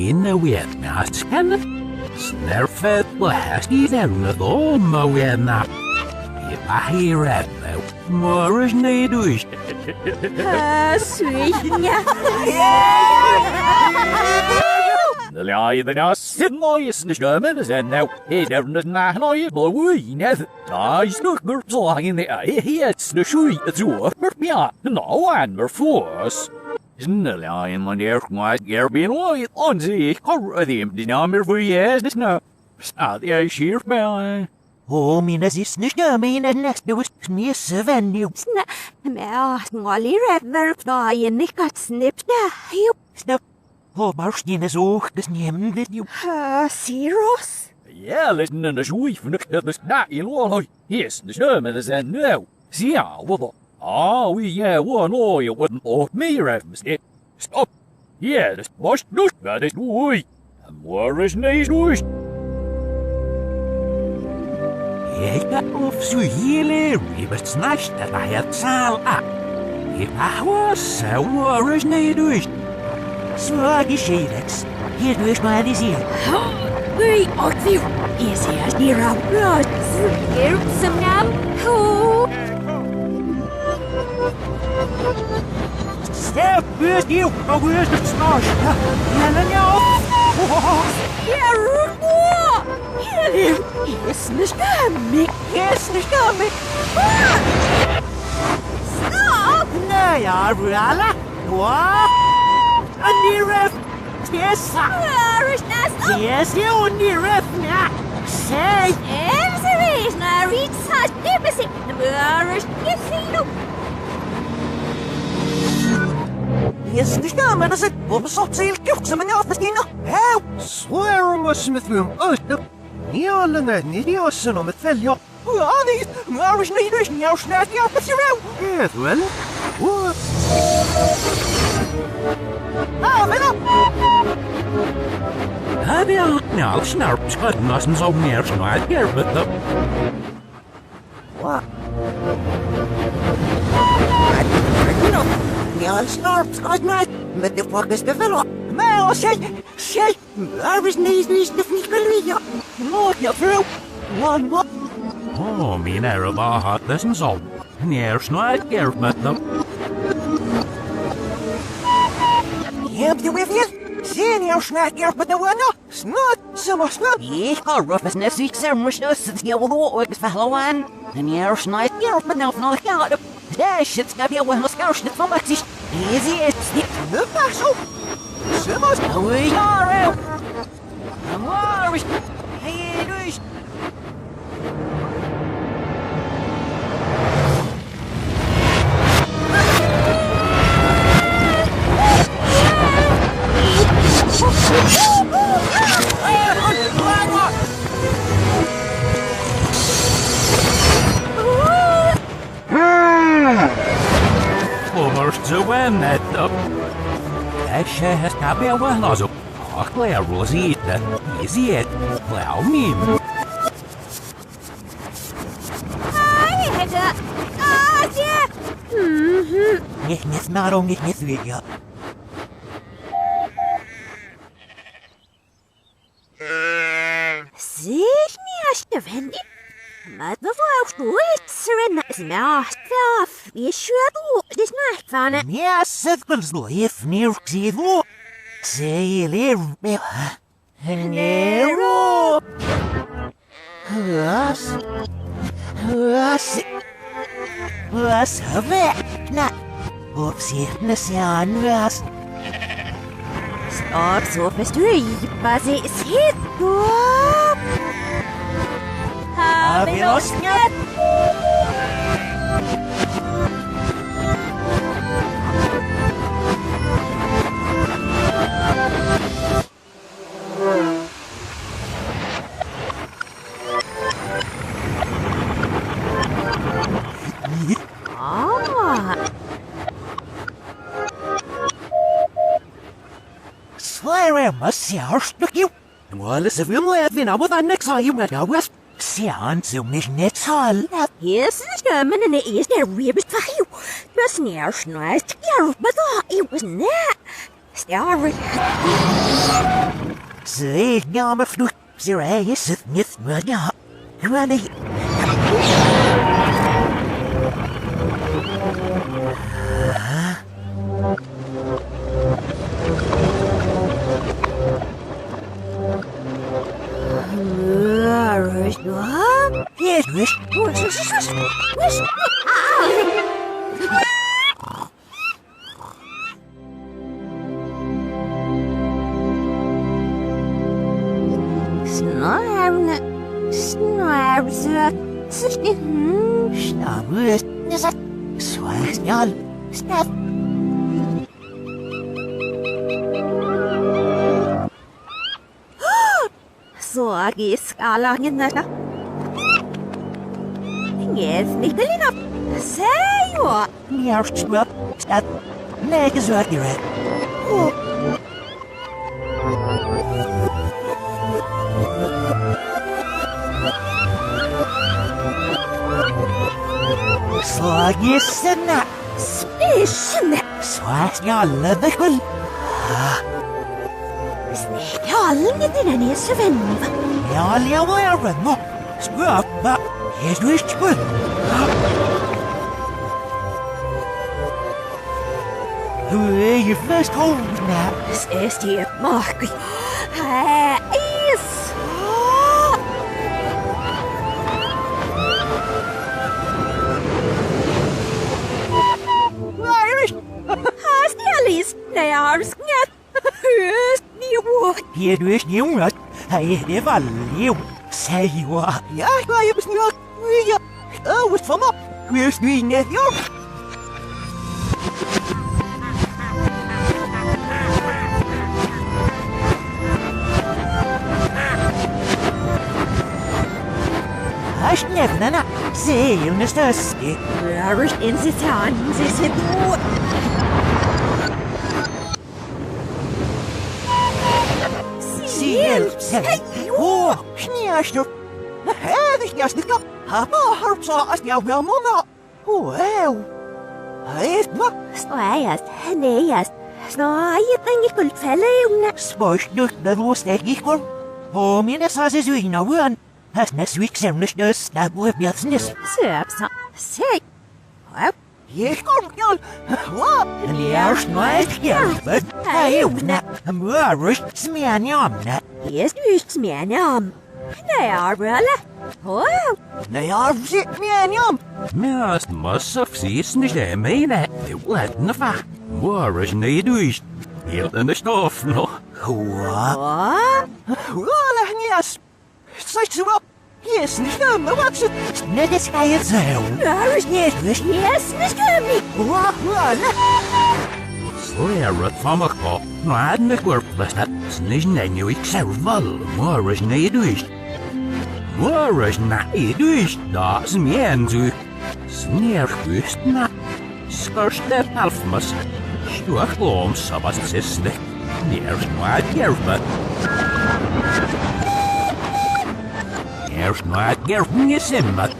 inne vet masken. Snärfet lähti denna tomma vena. I rätta. Morris neidus. Swynya. Laiven nois stömen sen now. Edernes na noie blowineth. I snurker slang the hits the shui zu. Ja, no and mer force. Snurlain man der kwas gerbin loy on sie. Korredim dinamer for yes this no. Stad the sheer bell. Mina sisnishna mina next to us near seven you. Ngoli redver fly nikat snipna. You Snap. Marskin is ook dus nemen dit you. Siros. Ja, listen in the shui from the snap in all. Yes, the sherman is and now. See how what? Ah, we one oil wouldn't ought me mistake. Stop. Yeah, this wash not bad it boy. And where is nice wish? Ik of zo hele ribbert snatched dat I had sal up. If I was so worried neidus. Swagi shadeks. Hier dus maar die hier. We are there. Is here near our blood. Here some now. Step with you. Where's the smash? Yes, Mr. Stomach. Stop! Nee, ja, Ruala. What? A near ref. Yes, Where is that? yes, you near ref. Say. Every is not reach such deficit. Where is you? Yes, the stomach is it. What was up? Say, you some in the office, you know. How? Swear must Smith room. Ja, lange niet jassen om het vel, ja. Ja, die. Maar is niet dus jouw snaart, ja, met je wel. Het wel. Wat? Wel. Ja, nou, snarp schudden als een zo meer snart gerbet op. Wat? Ja, snarp, schat maar. Met de pak is de velo. Maar zeg, waar is niet de fnikkel, ja. Mooi, ja, vrouw. Wat? Oh, min er var hat det som så. Ner snart gerbet op. Heb je weer? Zie je snaart, ja, met de wanneer? Snot, zomaar snot. Ja, rough is net zoiets, er moest dus het heel wat is verloren. En je snaart, ja, met nou van alle kanten. Daar shit, heb je wel een schaarste van wat is. Easy, it's niet. De pas op. Zomaar. We are out. Waar is... Hey, dus. Overst zo en net op. Ik het naar bij wel als op. Ach, klaar, Rosie, dat is het. Klauw niet. Niet narom, niet weer, ja. Zeg me alsjeblieft. Maar mevrouw Stoetser is naast af. Je schudelt, het is naast van het. Ja, zet wel zo even neer, zie je. Zeg leer me. Nero. Was hebben we? Op zich niet zijn was. Stop zo verstuurd, maar ze is hit op. Hebben we ons net? Swear must stuk you. Well, as if we live in our next time you went out. Sean zo niet zal. Yes, is coming and it is there ribbit for you. Just near snart, yeah, but it was not. Jarre. Ze jammer vloed, ze is het niet meer ja. Wanneer Yes, wish. Snabbt, nästan. Svärsnjall. Snabb. Så giskalangin näitä. Ngesnittelina. Säjo. Njärstmöp. Snabb. Lägesvärgare. Svagisena. Spishne. Svärsnjalla bekul. Snäkallin är så vänva. Ja, lever jag renna. Skvappa. Är du skvall? Du är ju först hårdna. Sestie Mark. Is. Irish. Hasnjalis. Närsnjat. Höst ni vårt. Är du snjungat? Hej, det var liv. Säg vad. Ja, jag är besnjat. Ja. Vad fan upp? Hur svinget jag? Snävnarna, se ju stöske. Rörs in sig tan, sig på. Hej! Åh, snjärstör. Här är snjärstör. Har så att jag vill måna. Wow. Hej, vad? Snäjas, näjas. Snäjet en guldfälla juna. Spörsnut när du stägikor. Och mina sasses vina vön. Hasnes viksemnes snabb och bjärsnes. Söpsa. Säg. Jag kommer. Vad? Det är snart hjälpet. Hej, Jona. Mörus smänjamna. Jest just smänjam. Nej, bröla. Wow. Nej, jag har sett smänjam. Mest massa fsisnish det mina. Det lättna fa. Varus neduist. Helt en stoff no. Vad? Vad? Walla, njas. Säg så upp. Yes, ni stämmer också. Nej, det ska jag säga. Rörs Yes, yes, ni skömmi. Walla. Slärat famakko. Noadne korplastat. Snish nenju ikserval. Varus neduist. Varus neduist. Da smienzu. Snärskustna. Skarste alfmas. Stuaklom sabast sisne. Ners noad hjälpet. Ners noad hjälpet.